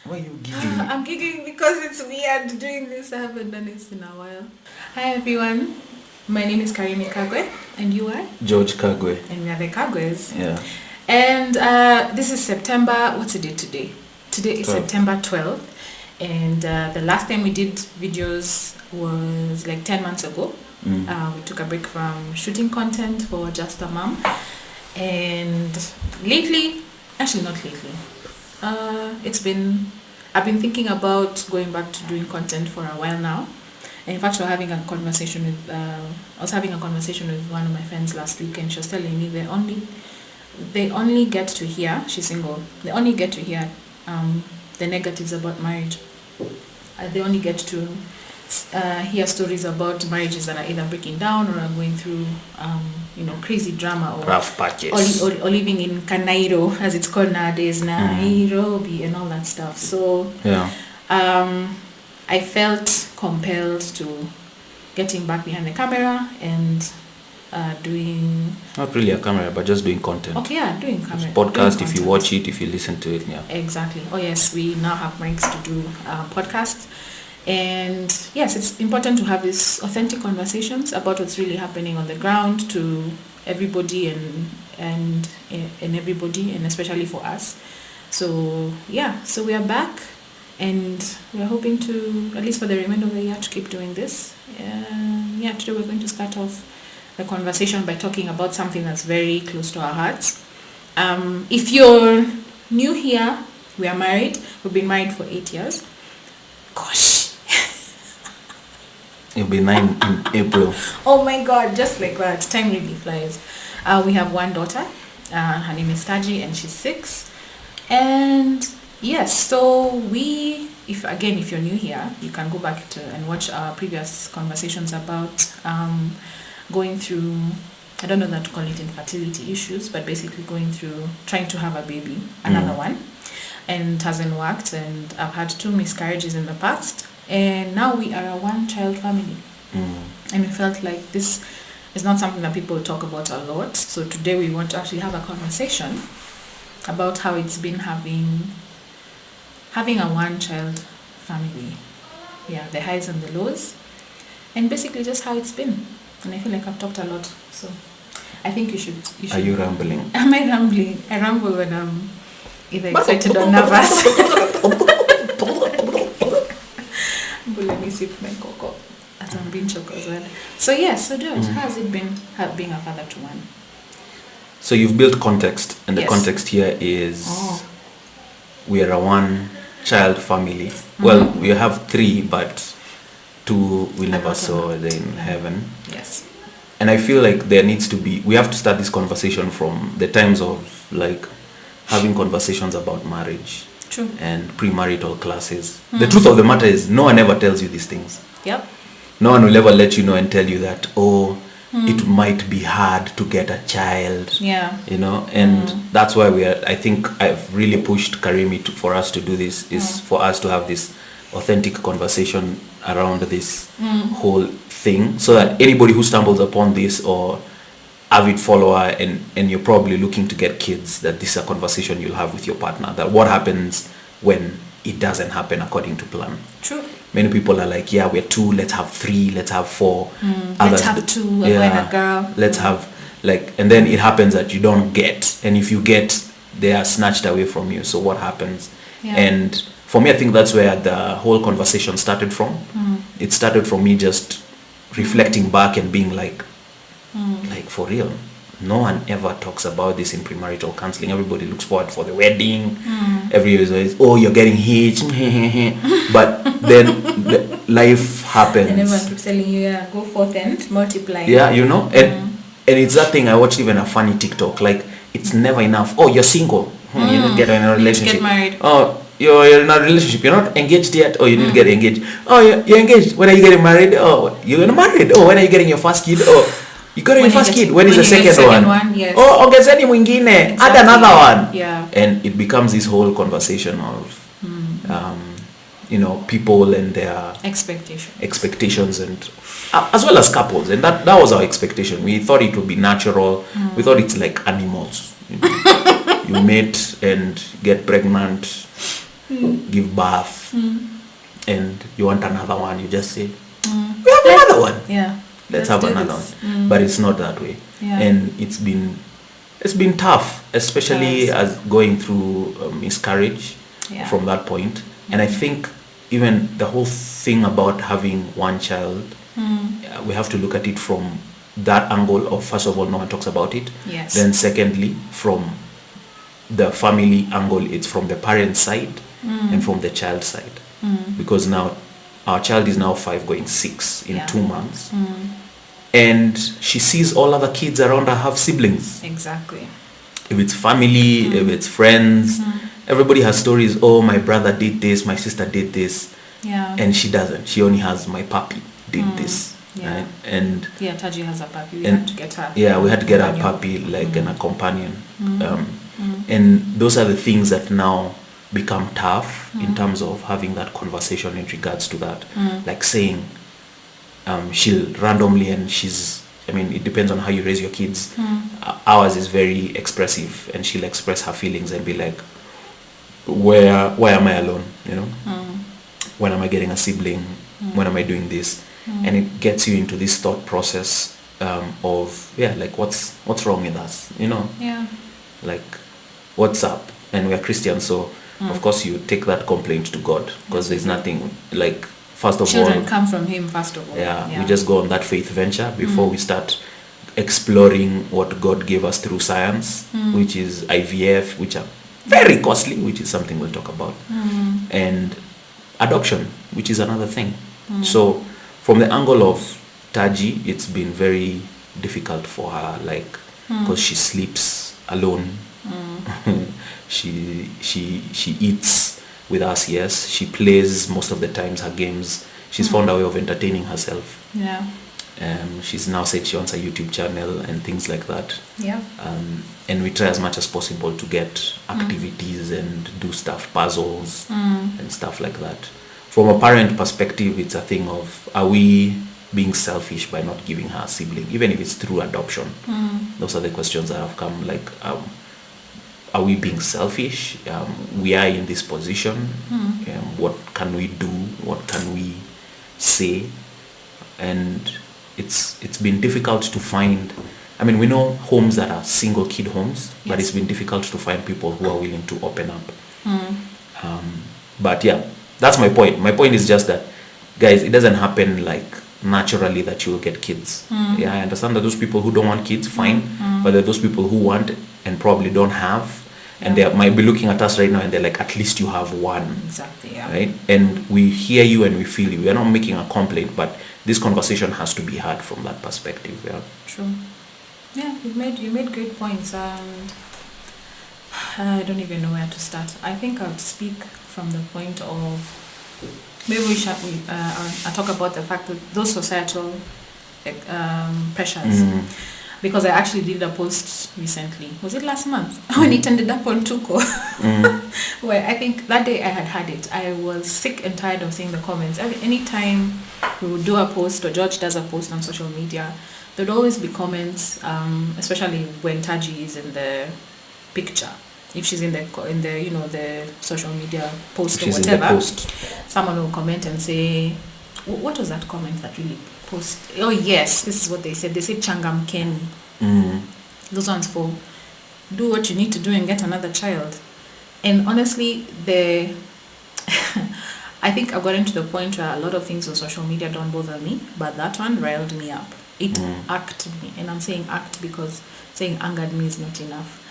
Why are you giggling? I'm giggling because it's weird doing this. I haven't done this in a while. Hi everyone. My name is Karimi Kagwe, and you are? George Kagwe. And we are the Kagwes. Yeah. And this is September. What's the date today? Today is 12th. September 12th. And the last time we did videos was like 10 months ago. We took a break from shooting content for Just a Mom. And lately, actually not lately, I've been thinking about going back to doing content for a while now. And in fact, I was having a conversation with one of my friends last week, and she was telling me they only get to hear, she's single, they only get to hear the negatives about marriage. They only get to hear stories about marriages that are either breaking down or are going through crazy drama or rough patches or living in Kanairo, as it's called nowadays, Nairobi and all that stuff. So yeah. I felt compelled to getting back behind the camera and doing, not really a camera, but just doing content. okay, yeah, doing camera Podcast, doing if you content. watch it, if you listen to it. Yeah. Exactly. Oh yes, we now have mics to do podcasts. And yes, it's important to have these authentic conversations about what's really happening on the ground to everybody and everybody, and especially for us. So yeah, so we are back, and we're hoping to, at least for the remainder of the year, to keep doing this. Today we're going to start off the conversation by talking about something that's very close to our hearts. If you're new here, we are married. We've been married for 8 years. Gosh. It'll be 9 in April. Oh my God, just like that. Time really flies. We have one daughter. Her name is Taji, and she's 6. And yes, so if you're new here, you can go back and watch our previous conversations about going through, I don't know that to call it infertility issues, but basically going through trying to have a baby, another one, and it hasn't worked. And I've had 2 miscarriages in the past. And now we are a one-child family. And we felt like this is not something that people talk about a lot. So today we want to actually have a conversation about how it's been having a one-child family. Yeah, the highs and the lows. And basically just how it's been. And I feel like I've talked a lot. So I think you should. Are you rambling? Am I rambling? I ramble when I'm either excited or nervous. Let me sip my cocoa as I'm being choked as well. So yes, so George, how has it been being a father to one? So you've built context, and the Yes. context here is we are a one-child family. Well, we have 3, but 2 we never saw in heaven. Yes. And I feel like we have to start this conversation from the times of like having conversations about marriage. True. And premarital classes. The truth of the matter is no one ever tells you these things. Yep. No one will ever let you know and tell you that, it might be hard to get a child. Yeah. And that's why I think I've really pushed Karimi for us to do this, is for us to have this authentic conversation around this whole thing, so that anybody who stumbles upon this or avid follower and you're probably looking to get kids, that this is a conversation you'll have with your partner, that what happens when it doesn't happen according to plan. True. Many people are like, yeah, we're 2, let's have 3, let's have 4. Let's have 2, a boy and a girl. Let's have and then it happens that you don't get, and if you get, they are snatched away from you. So what happens? Yeah. And for me, I think that's where the whole conversation started from. It started from me just reflecting back and being like for real, no one ever talks about this in premarital counseling. Everybody looks forward for the wedding. Every year is always, you're getting hitched. But then life happens. And everyone keeps telling you, go forth and multiply. Yeah, and it's that thing. I watched even a funny TikTok. Like, it's never enough. Oh, you're single. You need to get in a relationship. You need to get married. Oh, you're in a relationship. You're not engaged yet. Oh, you need to get engaged. Oh, you're engaged. When are you getting married? Oh, you're married. Oh, when are you getting your first kid? Oh, you got your first kid. When is the second one? Yes. Oh, ongezeni mwingine. Exactly. Add another one. Yeah. And it becomes this whole conversation of, people and their expectations, and as well as couples. And that was our expectation. We thought it would be natural. We thought it's like animals. You mate and get pregnant, give birth, and you want another one, you just say, we have another one. Yeah. Let's have another one. But it's not that way. Yeah. And it's been tough, especially as going through miscarriage from that point. And I think even the whole thing about having one child, we have to look at it from that angle of, first of all, no one talks about it. Yes. Then secondly, from the family angle, it's from the parent side and from the child side. Because now our child is now 5 going 6 in 2 months. And she sees all other kids around her have siblings. Exactly. If it's family, if it's friends, everybody has stories. Oh, my brother did this, my sister did this. Yeah. And she doesn't. She only has my puppy did this. Yeah. Right? And Taji has a puppy. We had to get her. Yeah, we had to get a puppy, like, and a companion. And those are the things that now become tough in terms of having that conversation in regards to that. Like saying, she'll randomly, and it depends on how you raise your kids. Ours is very expressive, and she'll express her feelings and be like, why am I alone? When am I getting a sibling? When am I doing this? And it gets you into this thought process of, like, what's wrong with us? Like, what's up? And we're Christians, so of course you take that complaint to God, because there's nothing, like, first of all, children come from him first of all. We just go on that faith venture before we start exploring what God gave us through science, which is IVF, which are very costly, which is something we'll talk about, and adoption, which is another thing. So from the angle of Taji, it's been very difficult for her, like, because she sleeps alone. she eats with us, yes. She plays most of the times her games. She's found a way of entertaining herself. Yeah. She's now said she wants a YouTube channel and things like that. Yeah. And we try as much as possible to get activities and do stuff, puzzles and stuff like that. From a parent perspective, it's a thing of, are we being selfish by not giving her a sibling, even if it's through adoption? Those are the questions that have come, like, are we being selfish? We are in this position. What can we do? What can we say? And it's been difficult to find. We know homes that are single kid homes, but it's been difficult to find people who are willing to open up. But yeah, that's my point. My point is just that, guys, it doesn't happen like naturally that you will get kids. I understand that those people who don't want kids, fine, but there are those people who want and probably don't have, and they might be looking at us right now and they're like, at least you have one. Exactly. Yeah. Right? And we hear you and we feel you. We are not making a complaint, but this conversation has to be had from that perspective. Yeah. True. Yeah, you made great points, and I don't even know where to start. I think I'll speak from the point of, maybe I'll talk about the fact that those societal pressures. Because I actually did a post recently. Was it last month? When it ended up on Tuko. Where I think that day I had it. I was sick and tired of seeing the comments. Anytime we would do a post or George does a post on social media, there'd always be comments, especially when Taji is in the picture. If she's in the the social media post or whatever, someone will comment and say, what was that comment that really post? Oh yes, this is what they said. They said changamkeni. Those ones for do what you need to do and get another child. And honestly, I think I've gotten to the point where a lot of things on social media don't bother me, but that one riled me up. It irked me, and I'm saying irked because saying angered me is not enough.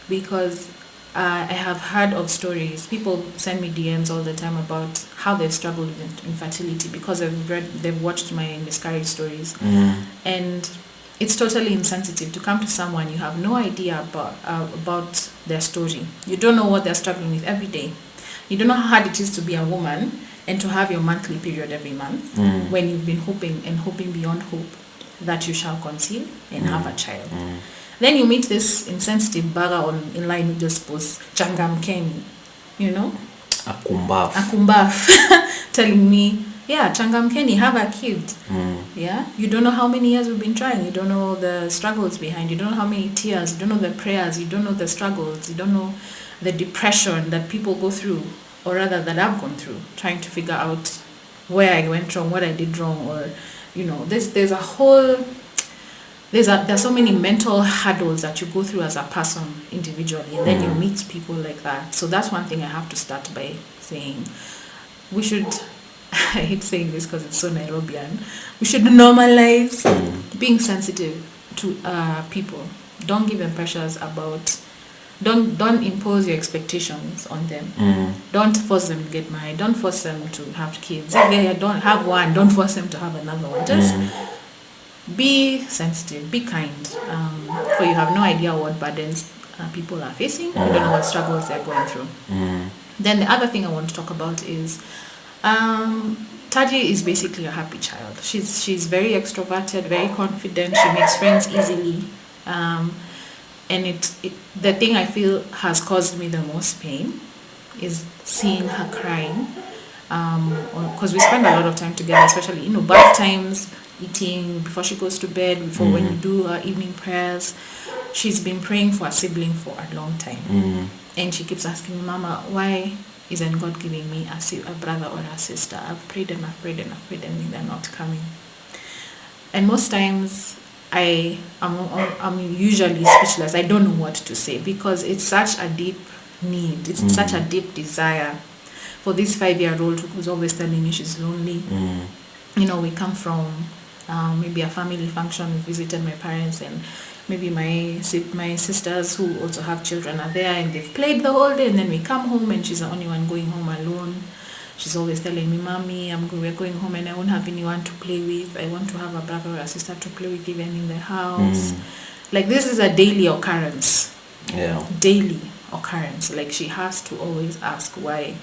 Because I have heard of stories. People send me DMs all the time about how they've struggled with infertility because they've watched my miscarriage stories, and it's totally insensitive to come to someone you have no idea about their story. You don't know what they're struggling with every day. You don't know how hard it is to be a woman and to have your monthly period every month when you've been hoping beyond hope that you shall conceive and have a child. Then you meet this insensitive bagger in line who just posts changamkeni, akumbaf, telling me, yeah, changamkeni, have a kid. Yeah, you don't know how many years we've been trying. You don't know the struggles behind. You don't know how many tears. You don't know the prayers. You don't know the struggles. You don't know the depression that people go through or rather that I've gone through, trying to figure out where I went wrong, what I did wrong, or there's a whole there's so many mental hurdles that you go through as a person individually, and then you meet people like that. So that's one thing I have to start by saying. We should, I hate saying this because it's so Nairobian, we should normalize being sensitive to people. Don't give them pressures about, don't impose your expectations on them. Don't force them to get married. Don't force them to have kids. If they don't have one, don't force them to have another one. Just be sensitive, be kind, for you have no idea what burdens people are facing. You don't know what struggles they're going through. Then the other thing I want to talk about is Taji is basically a happy child. She's very extroverted, very confident. She makes friends easily, and the thing I feel has caused me the most pain is seeing her crying, because we spend a lot of time together, especially bath times, eating, before she goes to bed, before when we do our evening prayers. She's been praying for a sibling for a long time, and she keeps asking me, Mama, why isn't God giving me a brother or a sister? I've prayed and I've prayed and I've prayed and they're not coming. And most times I'm usually speechless. I don't know what to say, because it's such a deep need. It's such a deep desire for this 5-year-old who's always telling me she's lonely. We come from maybe a family function. We visited my parents, and maybe my sisters who also have children are there, and they've played the whole day, and then we come home and she's the only one going home alone. She's always telling me, Mommy, we're going home and I won't have anyone to play with. I want to have a brother or a sister to play with even in the house. Like, this is a daily occurrence. Yeah. Daily occurrence. Like, she has to always ask why.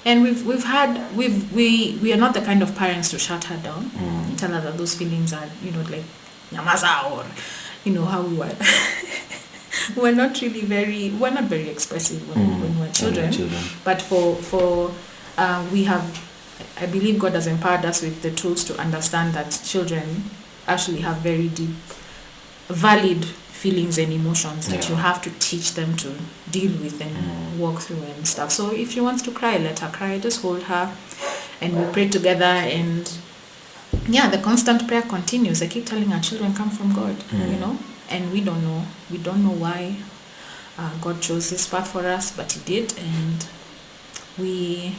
And we are not the kind of parents to shut her down. Tell her that those feelings are, like Nyamaza, or how we were. we're not very expressive when we're children. But I believe God has empowered us with the tools to understand that children actually have very deep, valid feelings and emotions that you have to teach them to deal with and walk through and stuff. So if she wants to cry, let her cry. Just hold her, and we pray together. And the constant prayer continues. I keep telling our children, come from God, and we don't know why God chose this path for us, but He did. And we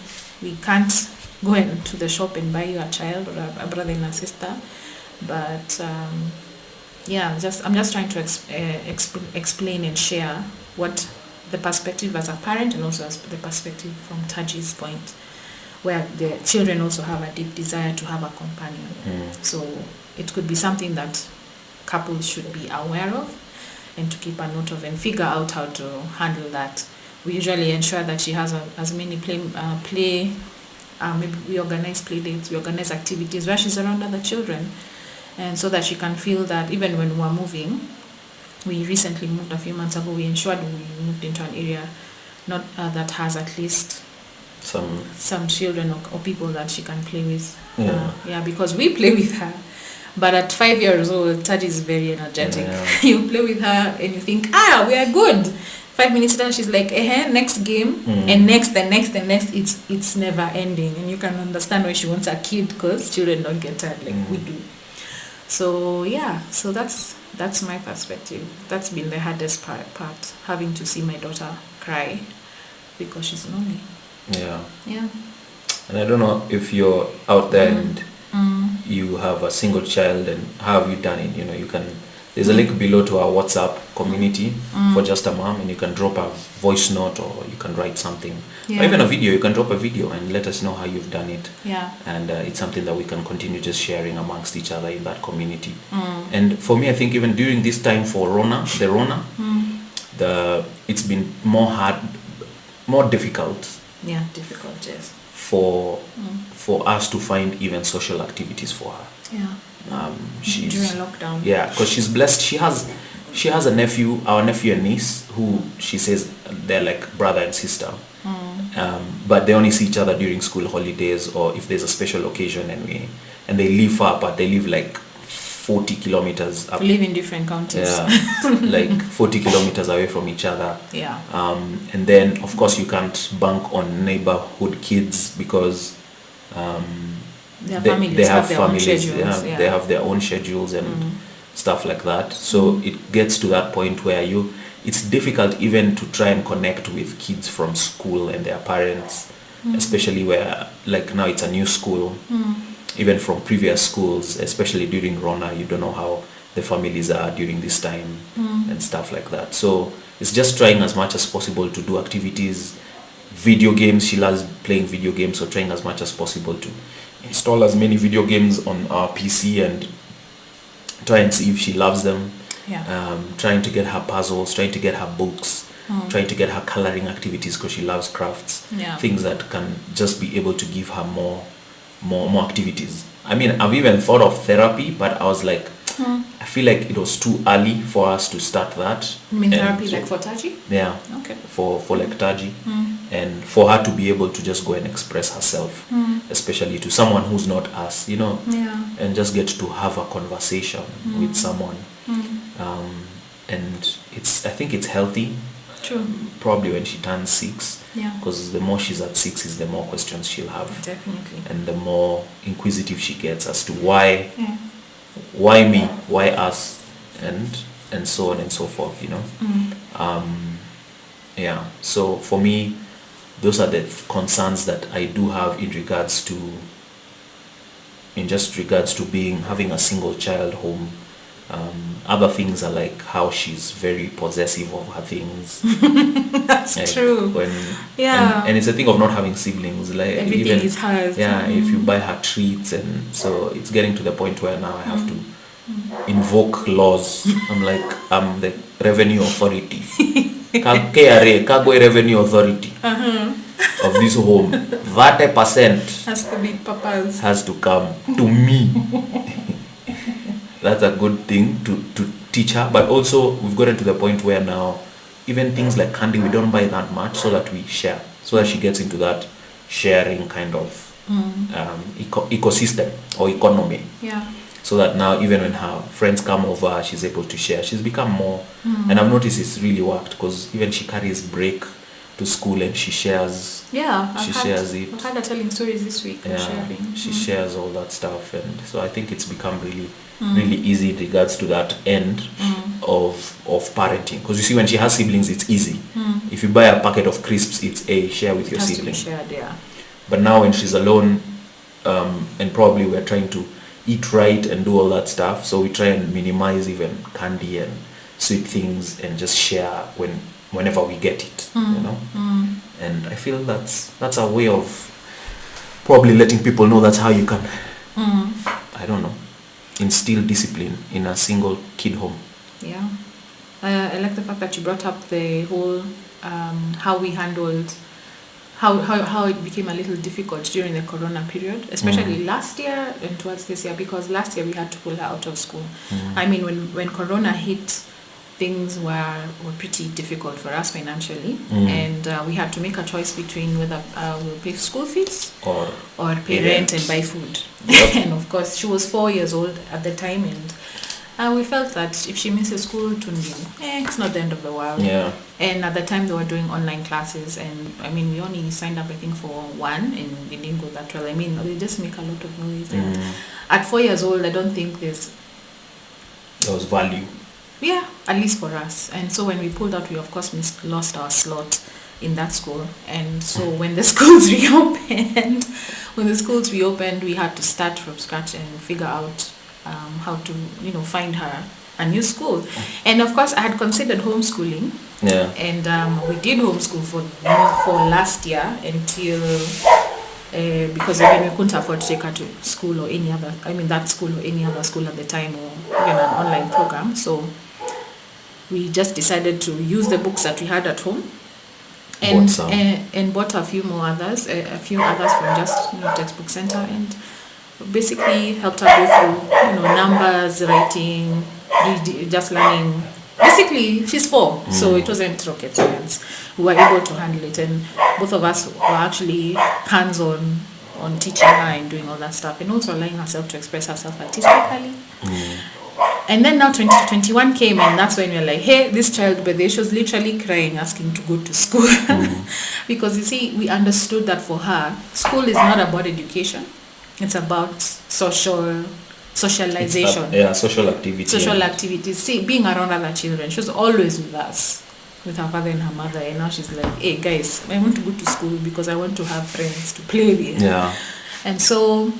can't go into the shop and buy you a child or a brother and a sister, but I'm just trying to explain and share what the perspective as a parent, and also as the perspective from Taji's point, where the children also have a deep desire to have a companion. So it could be something that couples should be aware of and to keep a note of and figure out how to handle that. We usually ensure that she has as many maybe we organize play dates, we organize activities where she's around other children, and so that she can feel that even when we're moving, we recently moved a few months ago, we ensured we moved into an area that has at least some children or people that she can play with. Because we play with her, but at 5 years old, Taji is very energetic. You play with her and you think, we are good. 5 minutes later, she's like, next game, and next. It's never ending, and you can understand why she wants a kid, because children don't get tired like we do. So so that's my perspective. That's been the hardest part, having to see my daughter cry because she's lonely. Yeah. And I don't know if you're out there and you have a single child, and how have you done it? You can, there's a link below to our WhatsApp community for Just a Mom, and you can drop a voice note, or you can write something, or even a video. You can drop a video and let us know how you've done it. And it's something that we can continue just sharing amongst each other in that community. And for me, I think even during this time for Rona, it's been more difficult. Difficult, yes. For us to find even social activities for her. During lockdown. Because she's blessed. She has our nephew and niece, who she says they're like brother and sister. But they only see each other during school holidays, or if there's a special occasion, and they live far apart. They live like 40 kilometers up. We live in different counties. Yeah, like 40 kilometers away from each other. Yeah. And then, of course, you can't bank on neighborhood kids because Their families have their own schedules. Yeah, they have their own schedules and stuff like that. So it gets to that point where it's difficult even to try and connect with kids from school and their parents, especially where, like, now it's a new school. Even from previous schools, especially during Rona, you don't know how the families are during this time and stuff like that. So it's just trying as much as possible to do activities, video games. She loves playing video games, so trying as much as possible to install as many video games on our PC and try and see if she loves them. Yeah. Trying to get her puzzles, trying to get her books, trying to get her coloring activities because she loves crafts. Yeah. Things that can just be able to give her more activities. I mean, I've even thought of therapy, but I was like, I feel like it was too early for us to start that. You mean therapy, so, like for Taji? Yeah. Okay. For like Taji, and for her to be able to just go and express herself, especially to someone who's not us, you know, and just get to have a conversation with someone. And I think it's healthy. True. Probably when she turns 6. Yeah. Because the more she's at 6 is the more questions she'll have. Definitely. And the more inquisitive she gets as to why me, why us, and so on and so forth, you know. Yeah. So for me, those are the concerns that I do have in just regards to having a single child home. Other things are like how she's very possessive of her things. That's like true. And it's a thing of not having siblings. Like everything is hers. Yeah, if you buy her treats, and so it's getting to the point where now I have to invoke laws. I'm like, I'm the revenue authority. KRA, Kagwe Revenue Authority of this home. 30% has to be papa's. Has to come to me. That's a good thing to teach her. But also, we've gotten to the point where now, even things like candy, we don't buy that much so that we share. So that she gets into that sharing kind of ecosystem or economy. Yeah. So that now, even when her friends come over, she's able to share. She's become more. And I've noticed it's really worked because even she carries break to school and she shares. Yeah, shares it. I've had her telling stories this week. Yeah, sharing. She shares all that stuff, and so I think it's become really easy in regards to that end of parenting. Because you see, when she has siblings, it's easy. If you buy a packet of crisps, it's share with your sibling. To be shared, yeah. But now when she's alone, and probably we're trying to eat right and do all that stuff, so we try and minimize even candy and sweet things and just share whenever we get it, you know. And I feel that's a way of probably letting people know that's how you can I don't know, instill discipline in a single kid home. Yeah. I like the fact that you brought up the whole how we handled how it became a little difficult during the corona period, especially last year and towards this year, because last year we had to pull her out of school. I mean, when corona hit, things were pretty difficult for us financially, and we had to make a choice between whether we'll pay school fees or pay rent and buy food. Yep. And of course, she was 4 years old at the time, and we felt that if she misses school, it's not the end of the world. Yeah. And at the time, they were doing online classes, and I mean, we only signed up, I think, for one, and it didn't go that well. I mean, they just make a lot of noise. And at 4 years old, I don't think there was value. Yeah, at least for us. And so when we pulled out, we of course lost our slot in that school. And so when the schools reopened, we had to start from scratch and figure out how to, find her a new school. And of course, I had considered homeschooling. Yeah. And we did homeschool for last year until because again we couldn't afford to take her to school or that school or any other school at the time, or even an online program. So we just decided to use the books that we had at home and bought a few others from just textbook center, and basically helped her go through numbers, writing, just learning. Basically, she's 4, so it wasn't rocket science. We were able to handle it, and both of us were actually hands-on on teaching her and doing all that stuff, and also allowing herself to express herself artistically. And then now 2021 came, and that's when we're like, hey, this child, but she was literally crying, asking to go to school. Because you see, we understood that for her, school is not about education. It's about socialization. Social activity. Social activities. See, being around other children. She was always with us, with her father and her mother. And now she's like, hey, guys, I want to go to school because I want to have friends to play with. Yeah. And so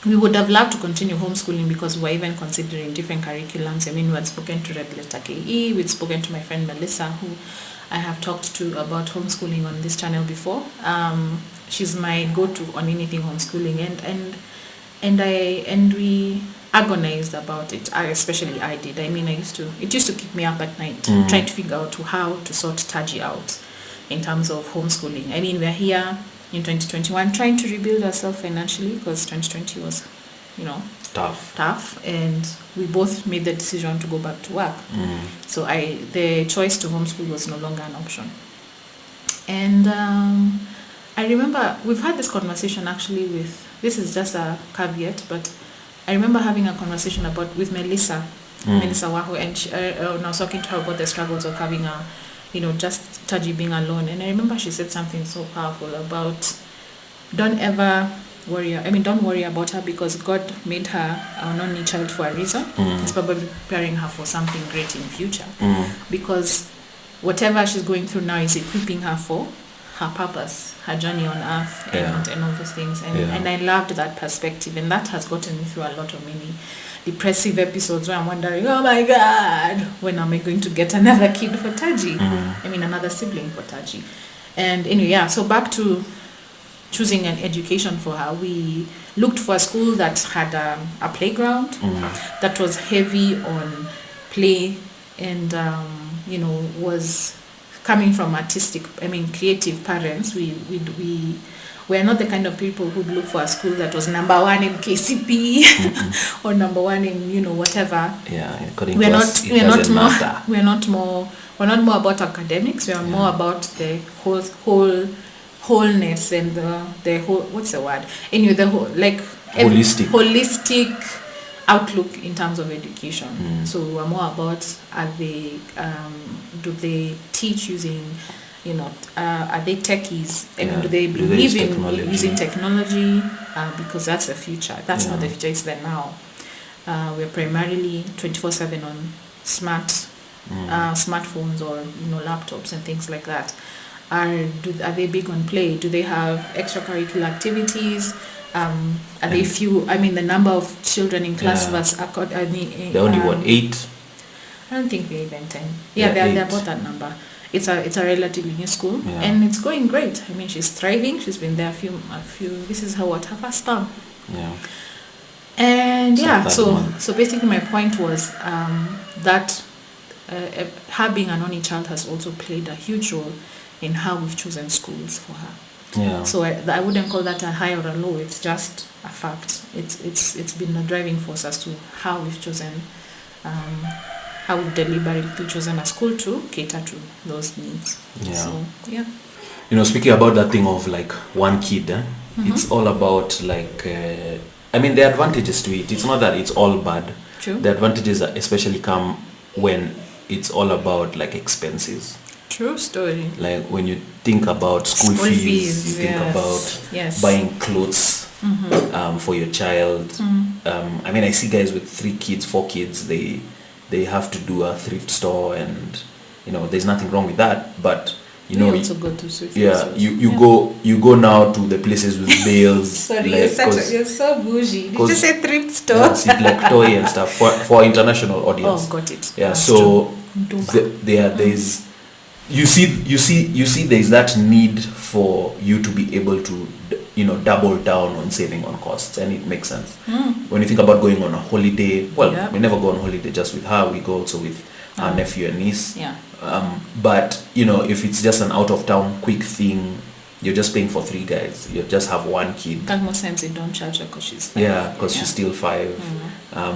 we would have loved to continue homeschooling because we were even considering different curriculums. I mean, we had spoken to Red Letter KE, we'd spoken to my friend Melissa, who I have talked to about homeschooling on this channel before. She's my go-to on anything homeschooling, and we agonized about it. Especially I did. I mean, it used to keep me up at night trying to figure out how to sort Taji out in terms of homeschooling. I mean, we're here in 2021 trying to rebuild ourselves financially because 2020 was, tough, and we both made the decision to go back to work. So the choice to homeschool was no longer an option. And I remember we've had this conversation actually this is just a caveat, but I remember having a conversation with Melissa Waho, and I was talking to her about the struggles of having just Taji being alone. And I remember she said something so powerful about don't worry about her because God made her our only child for a reason. He's probably preparing her for something great in the future. Because whatever she's going through now is equipping her for her purpose, her journey on earth, and all those things. And I loved that perspective, and that has gotten me through a lot of many depressive episodes where I'm wondering, oh my God, when am I going to get another kid for Taji? Another sibling for Taji. And anyway, so back to choosing an education for her, we looked for a school that had a playground that was heavy on play and, was coming from creative parents. We're not the kind of people who'd look for a school that was number one in KCP or number one in whatever. Yeah, according to us, it doesn't matter. We're not more about academics. We are more about the wholeness and the whole, what's the word? Anyway, the whole holistic outlook in terms of education. So we're more about do they teach using are they techies? Do they believe in using technology? Because that's the future. That's not the future, it's the now. We're primarily 24/7 on smartphones or laptops and things like that. Are they big on play? Do they have extracurricular activities? Are they few? The number of children in class versus they're only 8? I don't think they're even 10. They're about that number. It's a relatively new school, and it's going great. She's thriving. She's been there a few. This is her first term. Yeah. And so basically my point was that her being an only child has also played a huge role in how we've chosen schools for her. Yeah. So I wouldn't call that a high or a low. It's just a fact. It's been a driving force as to how we've chosen. How we've deliberately chosen a school to cater to those needs. Yeah. So, yeah. Speaking about that thing of like one kid, it's all about the advantages to it. It's not that it's all bad. True. The advantages especially come when it's all about like expenses. True story. Like when you think about school fees, you think about buying clothes for your child. I see guys with 3 kids, 4 kids, they have to do a thrift store, and there's nothing wrong with that, but we also go to thrift stores. You go now to the places with bales. Sorry, you're so bougie. Did you say thrift store? That's it, like toy and stuff for international audience. Oh, got it. Yeah, that's so there's you see there's that need for you to be able to double down on saving on costs, and it makes sense. When you think about going on a holiday, we never go on holiday just with her, we go also with our nephew and niece. But if it's just an out of town quick thing, you're just paying for 3 guys, you just have 1 kid. That makes sense. You don't charge her because she's 5. Because she's still 5.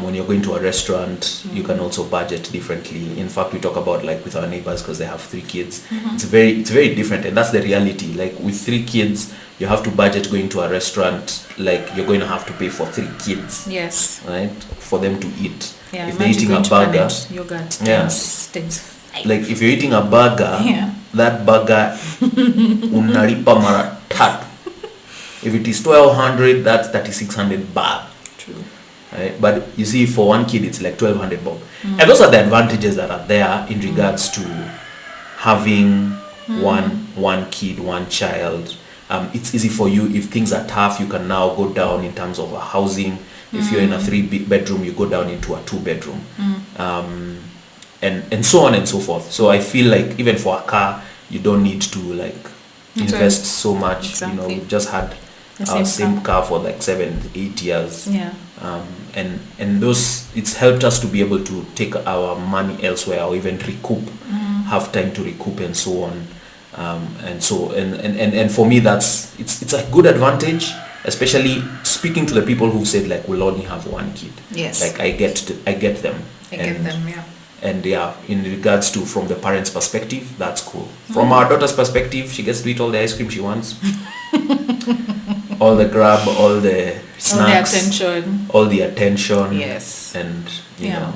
When you're going to a restaurant, you can also budget differently. In fact, we talk about like with our neighbors, because they have 3 kids. It's very different, and that's the reality. Like with 3 kids, you have to budget going to a restaurant. Like you're going to have to pay for 3 kids. Yes. Right, for them to eat. Yeah, if they're imagine eating going a to burger, Planet Yogurt Yeah. times 5. like if you're eating a burger, Yeah. that burger unalipa mara tatu. If it is 1200, that's 3600 baht. True. Right? But you see, for one kid, it's like 1200 bob. And those are the advantages that are there in regards to having one kid, one child. It's easy for you. If things are tough, you can now go down in terms of a housing. If you're in a 3-bedroom, you go down into a 2-bedroom. And so on and so forth. So I feel like even for a car, you don't need to like invest so much. Exactly. You know, we've just had The our same same car for like 7-8 years. Yeah. And those, it's helped us to be able to take our money elsewhere or even recoup, have time to recoup and so on. And for me, that's it's a good advantage, especially speaking to the people who said like we'll only have one kid. Yes. Like I get them. I get them, yeah. And yeah, in regards to from the parents' perspective, that's cool. From our daughter's perspective, she gets to eat all the ice cream she wants. All the grab, all the snacks, all the attention. Yes. And you know,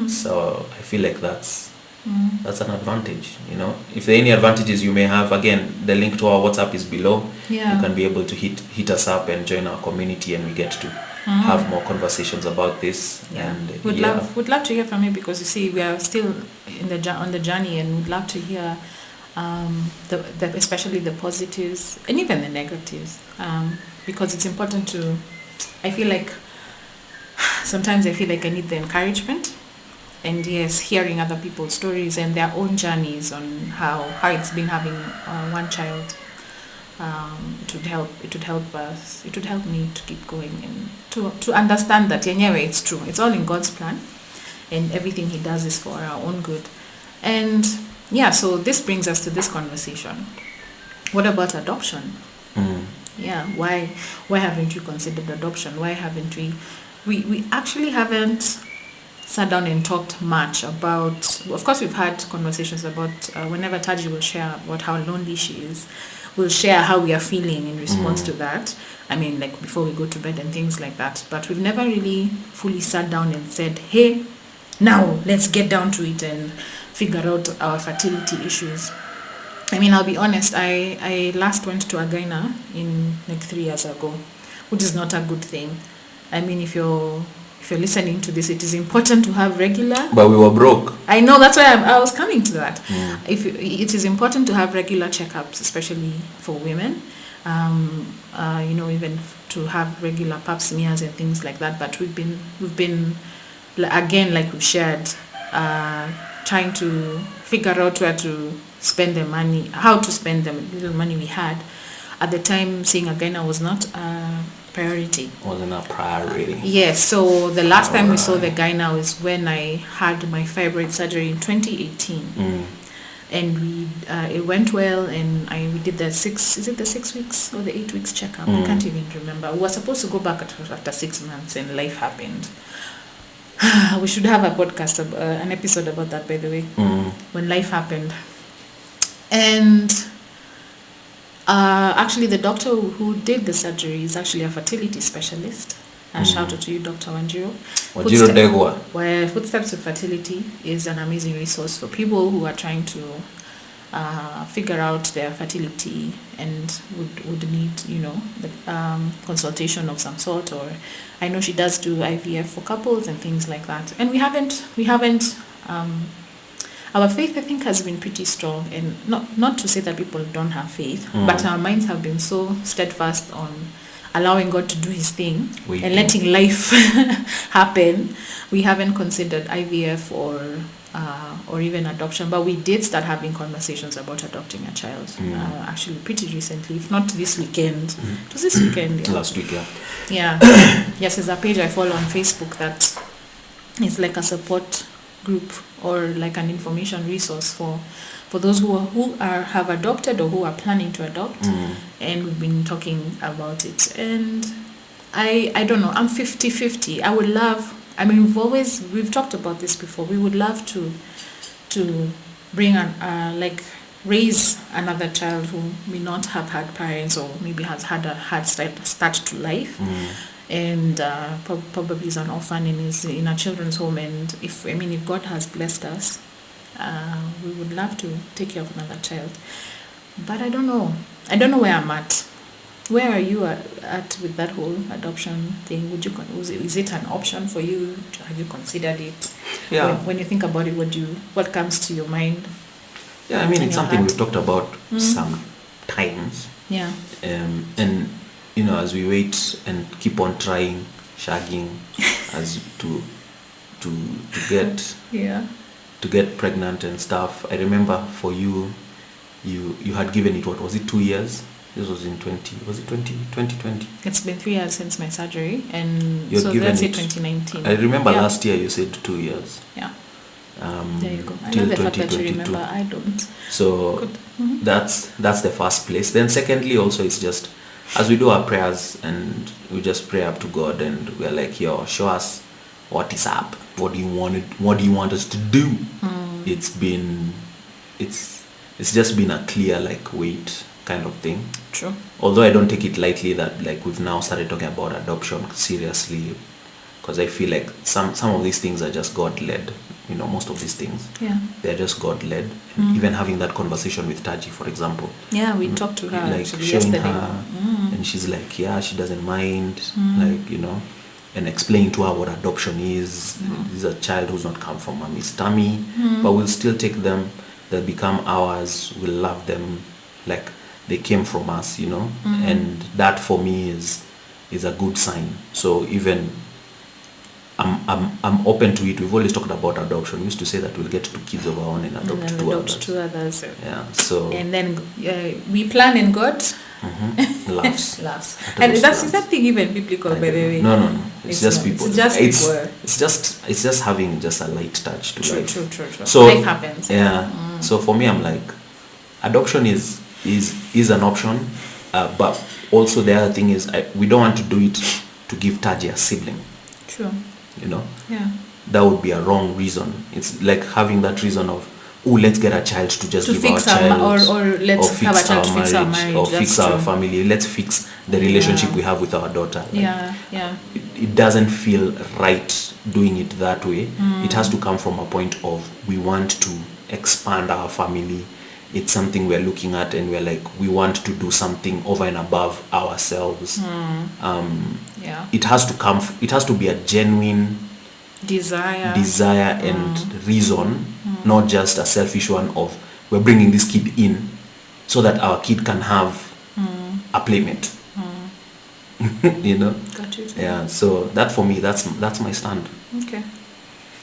so I feel like that's an advantage. You know, if there are any advantages you may have, again, the link to our WhatsApp is below. Yeah. You can be able to hit us up and join our community, and we get to have more conversations about this. Yeah. And Would love to hear from you, because you see we are still on the journey, and would love to hear the especially the positives and even the negatives, because it's important to, I feel like sometimes I feel like I need the encouragement, and yes, hearing other people's stories and their own journeys on how it's been having one child. It would help us. It would help me to keep going and to understand that anyway, it's true. It's all in God's plan, and everything He does is for our own good. And yeah, so this brings us to this conversation. What about adoption? Yeah, why haven't you considered adoption? Why haven't we actually haven't sat down and talked much about. Of course, we've had conversations about whenever Taji will share about how lonely she is. We'll share how we are feeling in response to that. I mean, like before we go to bed and things like that. But we've never really fully sat down and said, hey, now let's get down to it and figure out our fertility issues. I mean, I'll be honest, I last went to a gyna in like 3 years ago, which is not a good thing. I mean, if you're listening to this, it is important to have regular. But we were broke. I know, that's why I was coming to that. It is important to have regular checkups, especially for women. Even to have regular pap smears and things like that. But we've been again, like we've shared, trying to figure out where to spend the money, how to spend the little money we had. At the time, seeing a gyna was not a priority. Wasn't a priority. Yes, so the last time we saw the gyna was when I had my fibroid surgery in 2018. And it went well, and we did the 6 weeks or the 8 weeks checkup? I can't even remember. We were supposed to go back after 6 months, and life happened. We should have a podcast, an episode about that, by the way, when life happened. And actually, the doctor who did the surgery is actually a fertility specialist. Shout out to you, Dr. Wanjiro. Footsteps to Fertility is an amazing resource for people who are trying to figure out their fertility and would need, the consultation of some sort. Or I know she does do IVF for couples and things like that. And we haven't. Our faith, I think, has been pretty strong, and not to say that people don't have faith, but our minds have been so steadfast on allowing God to do His thing and letting life happen. We haven't considered IVF or even adoption, but we did start having conversations about adopting a child. Actually, pretty recently, if not this weekend. It was this weekend. Yeah. Last week, yeah. Yeah. Yes, there's a page I follow on Facebook that is like a support group or like an information resource for those who have adopted or who are planning to adopt, and we've been talking about it. And I don't know, I'm 50-50. I would love, I mean, we've talked about this before. We would love to bring raise another child who may not have had parents, or maybe has had a hard start to life. and probably is an orphan and is in a children's home. And if God has blessed us, we would love to take care of another child. But I don't know where I'm at. Where are you at with that whole adoption thing? Is it an option for you? Have you considered it? Yeah. When you think about it, what comes to your mind? Yeah, I mean, it's something we've talked about some times. Yeah. And as we wait and keep on trying, shagging, as to get to get pregnant and stuff. I remember for you had given it, what was it, 2 years? This was in 2020? It's been 3 years since my surgery, and You'd so given let's say it- 2019. I remember last year you said 2 years. Yeah. There you go. I Till love the fact that you 2022. remember. I don't. So Good. that's the first place. Then secondly, also, it's just as we do our prayers and we just pray up to God and we're like, yo, show us what is up. What do you want us to do? It's just been a clear wait kind of thing. True. Although I don't take it lightly that we've now started talking about adoption seriously, because I feel like some of these things are just God led. Most of these things, they're just God led. Even having that conversation with Taji, for example. Yeah, we talked to her actually showing yesterday. her, and she's like, yeah, she doesn't mind, and explaining to her what adoption is. This is a child who's not come from mommy's tummy, but we'll still take them. They'll become ours. We'll love them like they came from us, and that for me is a good sign. So even I'm open to it. We've always talked about adoption. We used to say that we'll get 2 kids of our own and adopt two others. Yeah. So and then we plan in God. Laughs. And is that thing even biblical, by the way? No. It's just not. people. It's just people. It's just having just a light touch to life. True. So life happens. Yeah. So for me, I'm like, adoption is an option, but also the other thing is we don't want to do it to give Taji a sibling. True. Yeah. That would be a wrong reason. It's like having that reason of, let's get a child to just give our child, or let's have a child to fix our marriage, or fix our family. Let's fix the relationship we have with our daughter. It doesn't feel right doing it that way. It has to come from a point of, we want to expand our family. It's something we're looking at and we're like, we want to do something over and above ourselves. It has to be a genuine desire and reason, not just a selfish one of, we're bringing this kid in so that our kid can have a playmate. Got you. Yeah, so that for me, that's my stand. Okay,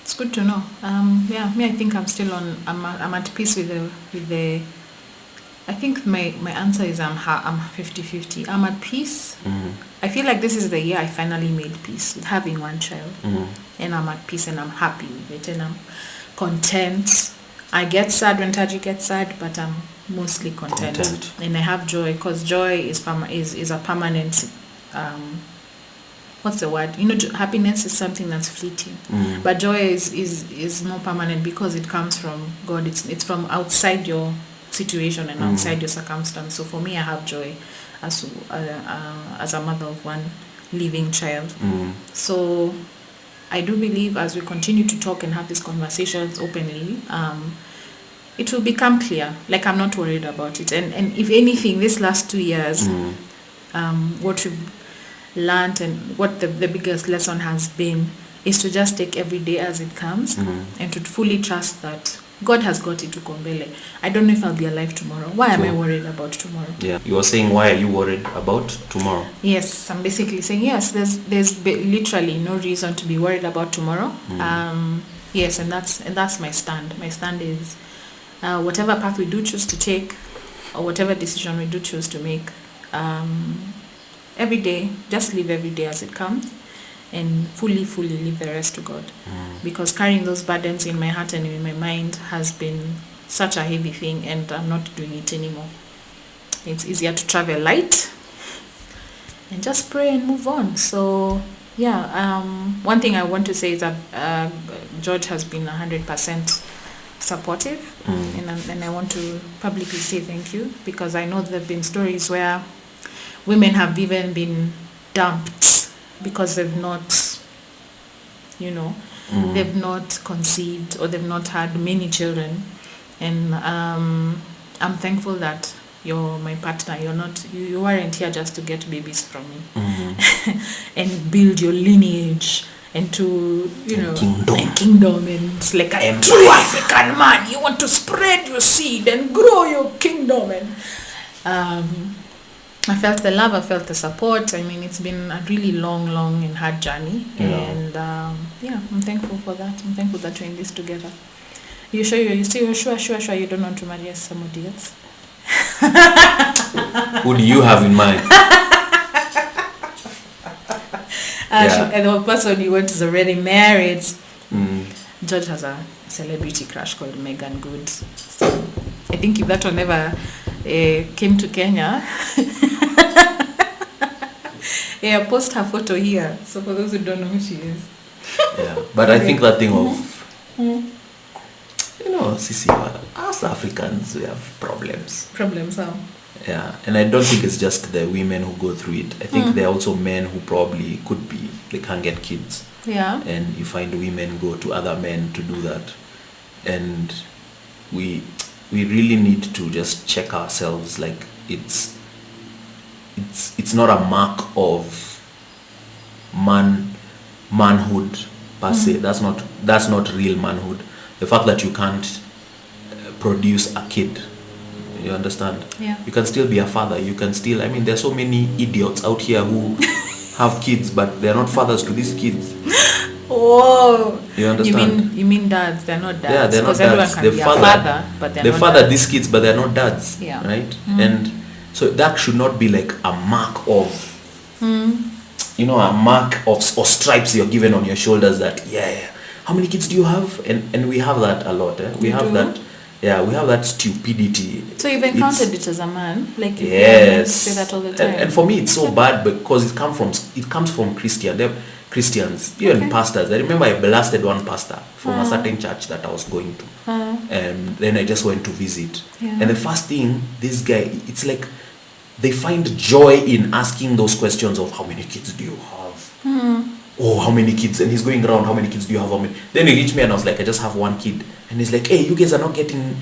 it's good to know. I think I'm still I'm at peace with the I think my answer is I'm 50-50. I'm at peace. I feel like this is the year I finally made peace with having one child. And I'm at peace and I'm happy with it and I'm content. I get sad when Taji gets sad, but I'm mostly content. And I have joy, because joy is a permanent what's the word? Happiness is something that's fleeting, but joy is more permanent because it comes from God. It's from outside your situation and outside your circumstance. So for me, I have joy as a mother of one living child. So I do believe as we continue to talk and have these conversations openly, it will become clear. Like, I'm not worried about it. And if anything, this last 2 years, what we've learned and what the biggest lesson has been is to just take every day as it comes and to fully trust that God has got it to Kombele. I don't know if I'll be alive tomorrow. Why am I worried about tomorrow? Yeah, you were saying, why are you worried about tomorrow? Yes, I'm basically saying yes. There's literally no reason to be worried about tomorrow. Yes, and that's my stand. My stand is whatever path we do choose to take, or whatever decision we do choose to make, every day, just live every day as it comes, and fully leave the rest to God. Because carrying those burdens in my heart and in my mind has been such a heavy thing, and I'm not doing it anymore. It's easier to travel light and just pray and move on. So yeah, one thing I want to say is that George has been 100% supportive, and I want to publicly say thank you, because I know there have been stories where women have even been dumped because they've not, they've not conceived or they've not had many children. And I'm thankful that you're my partner. You weren't here just to get babies from me and build your lineage and to, kingdom and like a true African man. You want to spread your seed and grow your kingdom. And I felt the love, I felt the support. I mean, it's been a really long and hard journey. And I'm thankful for that. I'm thankful that we're in this together. You're sure you don't want to marry somebody else? Who do you have in mind? And the person you want is already married. George has a celebrity crush called Megan Good. So I think if that one ever came to Kenya, post her photo here. So for those who don't know who she is. But I think that thing of Sisi, us Africans, we have problems. Huh? Yeah, and I don't think it's just the women who go through it. I think there are also men who probably they can't get kids. Yeah. And you find women go to other men to do that. And we really need to just check ourselves. Like it's not a mark of manhood per se. That's not real manhood. The fact that you can't produce a kid, you understand? Yeah. You can still be a father. You can still, there's so many idiots out here who have kids, but they're not fathers to these kids. Oh. You understand? You mean dads? They're not dads. Yeah, they're not dads. They father, but they're they not father dads. these kids, but they're not dads. Yeah. Right? And so that should not be like a mark of, a mark of or stripes you're given on your shoulders that, how many kids do you have? And we have that a lot. We have that. Yeah, we have that stupidity. So you've encountered it as a man, like you say that all the time. And for me, it's so bad because it comes from Christians, even pastors. I remember I blasted one pastor from a certain church that I was going to, and then I just went to visit. Yeah. And the first thing, this guy, it's like they find joy in asking those questions of how many kids do you have? Oh, how many kids? And he's going around, how many kids do you have? Then he reached me and I was like, I just have one kid. And he's like, hey, you guys are not getting,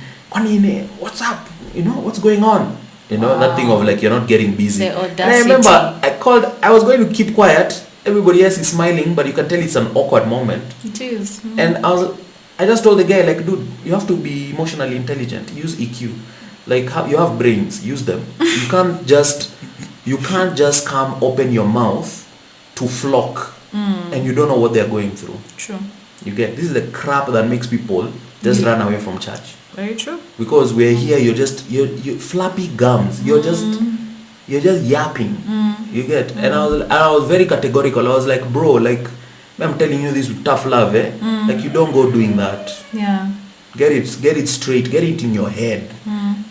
what's up? What's going on? That thing of like, you're not getting busy. The audacity. And I remember I was going to keep quiet. Everybody else is smiling, but you can tell it's an awkward moment. It is. And I just told the guy, like, dude, you have to be emotionally intelligent. Use EQ. Like, you have brains, use them. You can't just come open your mouth to flock. And you don't know what they're going through. True. You get, this is the crap that makes people just run away from church. Very true. Because we're here, you're flappy gums. You're just yapping. You get, and I was very categorical. I was like, bro, like, I'm telling you this with tough love, like, you don't go doing that. Yeah. Get it straight. Get it in your head.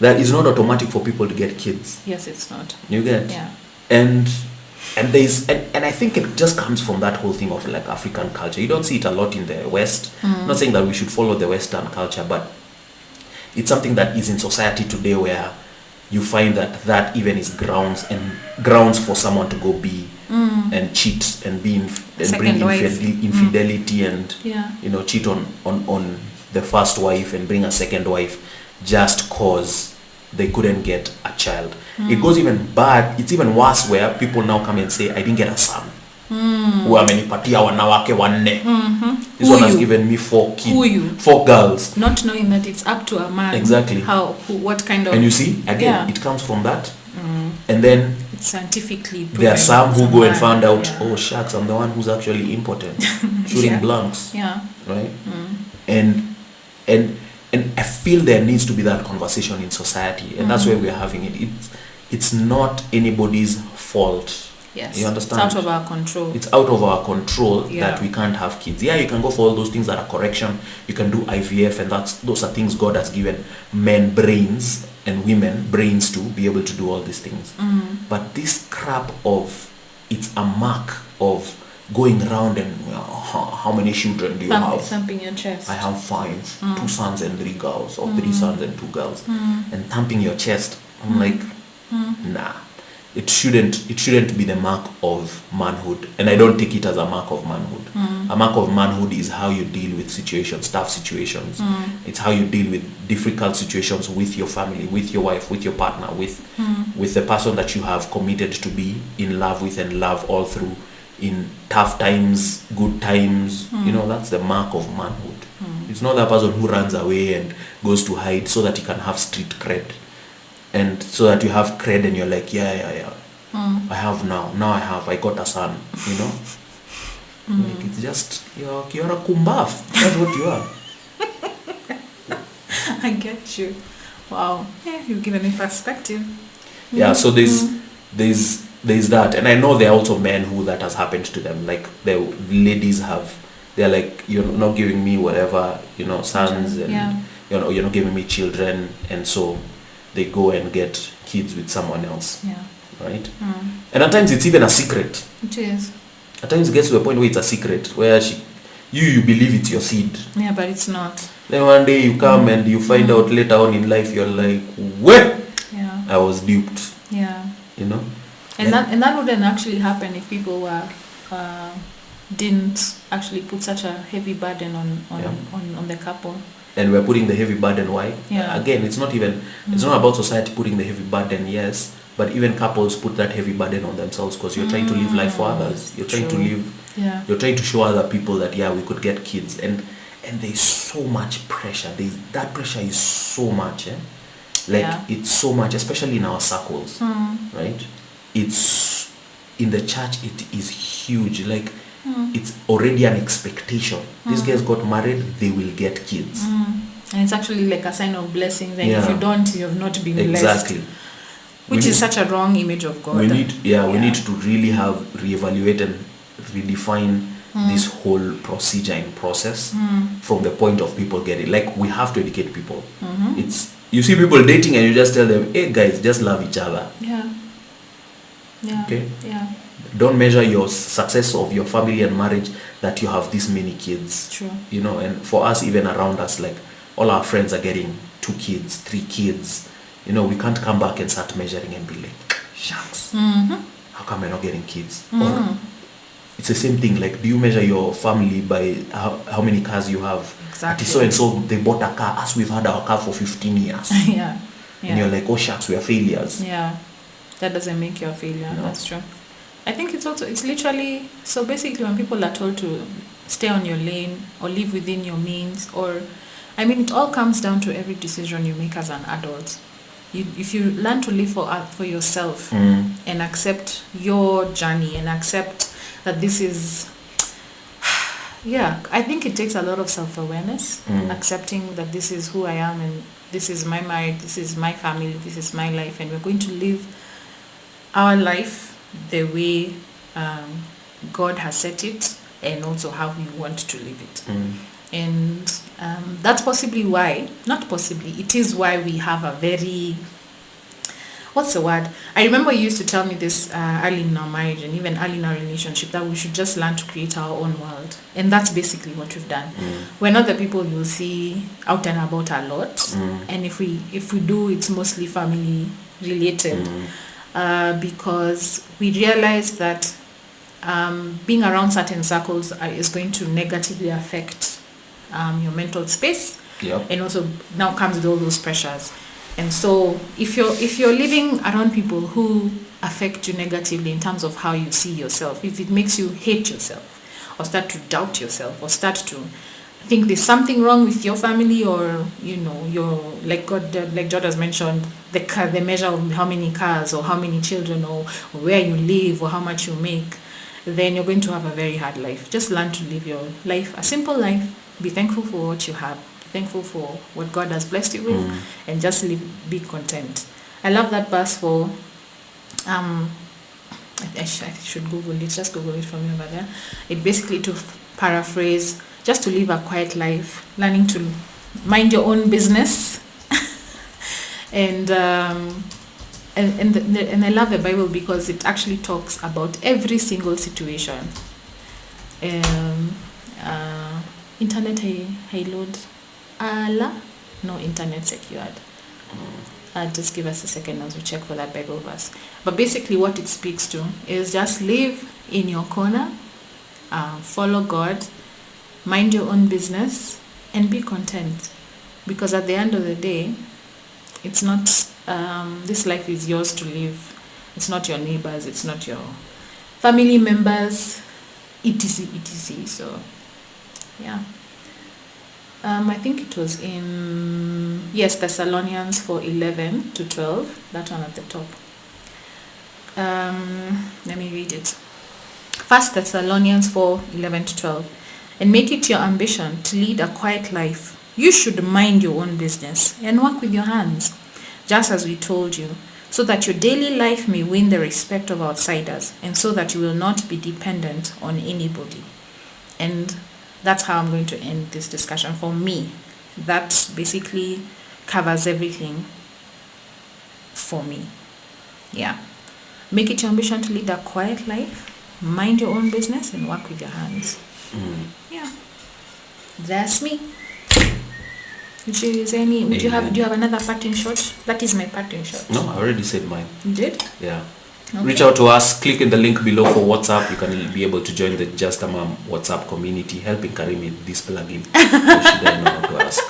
That is not automatic for people to get kids. Yes, it's not. You get. Yeah. And I think it just comes from that whole thing of like African culture. You don't see it a lot in the West. I'm not saying that we should follow the Western culture, but it's something that is in society today where you find that even is grounds for someone to go be and cheat and bring infidelity and cheat on the first wife and bring a second wife just cause they couldn't get a child. It goes even bad. It's even worse where people now come and say, I didn't get a son. Amenipatia wanawake wanne. This one has given me 4 kids, 4 girls. Not knowing that it's up to a man. Exactly. What kind of... And you see, again, it comes from that. And then it's scientifically proven. There are some who go and find out, oh shucks, I'm the one who's actually impotent, shooting blanks. Yeah. Right? And I feel there needs to be that conversation in society, and that's where we're having it. It's not anybody's fault. Yes. You understand? It's out of our control. It's out of our control that we can't have kids. Yeah, you can go for all those things that are correction. You can do IVF, and those are things God has given men brains and women brains to be able to do all these things. But this crap of it's a mark of going around and how many children do you have? Thumping your chest. I have 5, 2 sons and 3 girls, or 3 sons and 2 girls, and thumping your chest. I'm like, nah. it shouldn't be the mark of manhood, and I don't take it as a mark of manhood. A mark of manhood is how you deal with situations, tough situations. It's how you deal with difficult situations with your family, with your wife, with your partner, with the person that you have committed to be in love with and love all through, in tough times, good times. That's the mark of manhood. It's not that person who runs away and goes to hide so that he can have street cred, and so that you have cred and you're like, yeah, I have I got a son, Like, it's just, you're a kumbaf. That's what you are. I get you. Wow. Yeah, you've given me perspective. Yeah, so there's that, and I know there are also men who that has happened to them. Like, the ladies they're like, you're not giving me whatever, sons, and you're not giving me children, and so they go and get kids with someone else. Yeah. Right? And at times it's even a secret. It is. At times it gets to a point where it's a secret, where you believe it's your seed. Yeah, but it's not. Then one day you come and you find out later on in life, you're like, what? Yeah. I was duped. Yeah. And that wouldn't actually happen if people didn't actually put such a heavy burden on the couple. And we're putting the heavy burden. Why? Yeah. Again, it's not about society putting the heavy burden, yes, but even couples put that heavy burden on themselves, because you're trying to live life for others. You're trying to live. Yeah. You're trying to show other people that we could get kids, and there's so much pressure. That pressure is so much. It's so much, especially in our circles, right? It's in the church. It is huge. Like. It's already an expectation. These guys got married, they will get kids. And it's actually like a sign of blessings. And if you don't, you have not been blessed. Exactly. Which is such a wrong image of God. We need to really reevaluate and redefine this whole procedure and process from the point of people getting. Like, we have to educate people. It's, you see people dating and you just tell them, hey guys, just love each other. Yeah. Okay? Yeah. Don't measure your success of your family and marriage that you have this many kids. True. And for us, even around us, like, all our friends are getting 2 kids, 3 kids. We can't come back and start measuring and be like, shucks, how come we're not getting kids? Or it's the same thing. Like, do you measure your family by how many cars you have? Exactly. So and so they bought a car, as we've had our car for 15 years. Yeah. And you're like, oh shucks, we are failures. Yeah. That doesn't make you a failure. No. That's true. I think it's literally, so basically when people are told to stay on your lane or live within your means, it all comes down to every decision you make as an adult. If you learn to live for yourself and accept your journey and accept that this is, I think it takes a lot of self-awareness, accepting that this is who I am and this is my marriage, this is my family, this is my life, and we're going to live our life the way God has set it, and also how we want to live it. And that's it is why we have a very, what's the word? I remember you used to tell me this early in our marriage and even early in our relationship, that we should just learn to create our own world. And that's basically what we've done. We're not the people you'll see out and about a lot. And if we do, it's mostly family related. Because we realize that being around certain circles is going to negatively affect your mental space. Yep. And also now comes with all those pressures. And so if you're living around people who affect you negatively in terms of how you see yourself, if it makes you hate yourself or start to doubt yourself or start to think there's something wrong with your family, or you're like God has mentioned, the measure of how many cars or how many children or where you live or how much you make, then you're going to have a very hard life. Just learn to live your life, a simple life. Be thankful for what you have. Be thankful for what God has blessed you with, and just be content. I love that verse for I should Google it. Just Google it from over there. It basically, to paraphrase, just to live a quiet life, learning to mind your own business, and I love the Bible because it actually talks about every single situation. Internet, hey load, no internet secured. Just give us a second as we check for that Bible verse. But basically what it speaks to is just live in your corner, follow God, mind your own business, and be content. Because at the end of the day, it's not, this life is yours to live. It's not your neighbors, it's not your family members, etc, etc. So, yeah. I think it was in, yes, Thessalonians 4:11 to 12, that one at the top. Let me read it. 1 Thessalonians 4:11 to 12. And make it your ambition to lead a quiet life. You should mind your own business and work with your hands, just as we told you, so that your daily life may win the respect of outsiders, and so that you will not be dependent on anybody. And that's how I'm going to end this discussion. For me, that basically covers everything for me. Yeah. Make it your ambition to lead a quiet life, mind your own business, and work with your hands. Yeah. That's me. Do you have another parting shot? That is my parting shot. No, I already said mine. You did? Yeah. Okay. Reach out to us, click in the link below for WhatsApp. You can be able to join the Just a Mom WhatsApp community, helping Karimi with this plugin. So she doesn't know how to ask.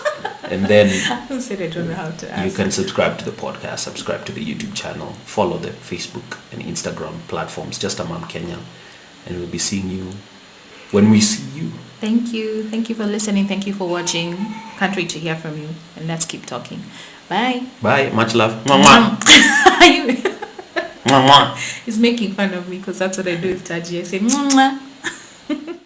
And then Who said I don't know how to ask? you can subscribe to the podcast, subscribe to the YouTube channel, follow the Facebook and Instagram platforms, Just a Mom Kenya. And we'll be seeing you when we see you. Thank you. Thank you for listening. Thank you for watching. Can't wait to hear from you. And let's keep talking. Bye. Bye. Much love. Mwah, mwah. He's making fun of me because that's what I do with Taji. I say, mwah, mwah.